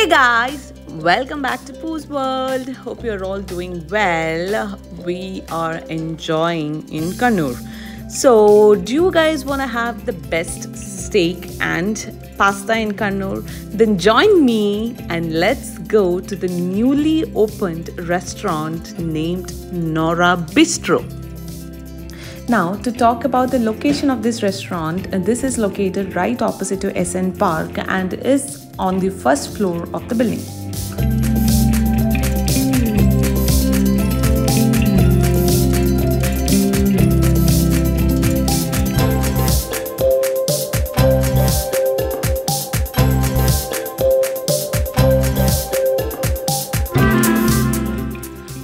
Hey guys, welcome back to Poo's World. Hope you're all doing well. We are enjoying in Kannur. So, do you guys want to have the best steak and pasta in Kannur? Then join me and let's go to the newly opened restaurant named NAURA Bistro. Now, to talk about the location of this restaurant, this is located right opposite to SN Park and is on the first floor of the building.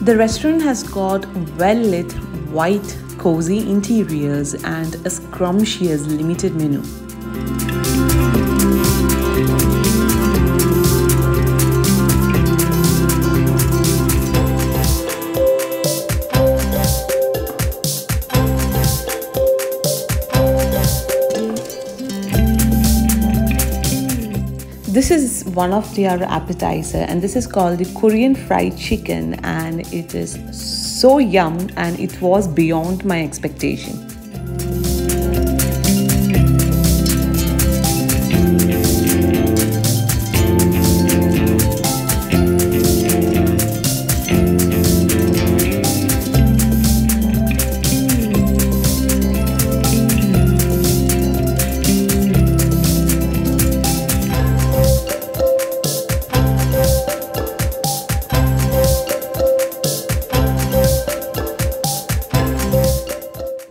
The restaurant has got well-lit white cosy interiors and a scrumptious limited menu. This is one of their appetizer and this is called the Korean fried chicken and it is so yum and it was beyond my expectation.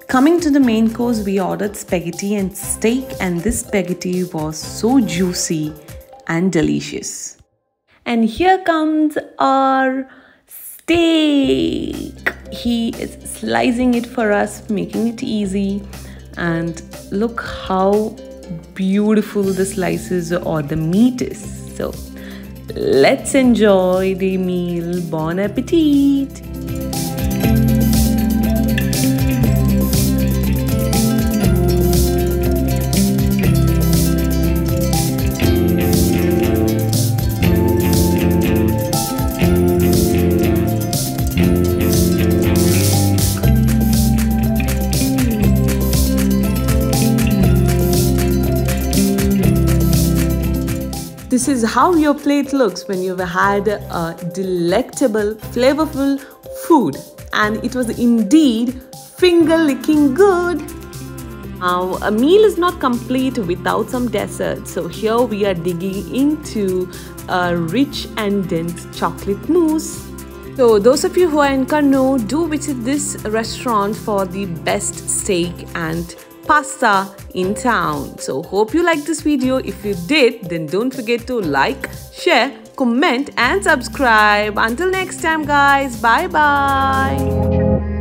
Coming to the main course, we ordered spaghetti and steak and this spaghetti was so juicy and delicious. And here comes our steak. He is slicing it for us, making it easy. And look how beautiful the slices or the meat is. So let's enjoy the meal. Bon appetit! This is how your plate looks when you've had a delectable, flavorful food. And it was indeed finger-licking good. Now, a meal is not complete without some dessert. So here we are digging into a rich and dense chocolate mousse. So those of you who are in Kannur, do visit this restaurant for the best steak and pasta in town. So hope you liked this video. If you did, then don't forget to like, share, comment and subscribe. Until next time guys, bye bye.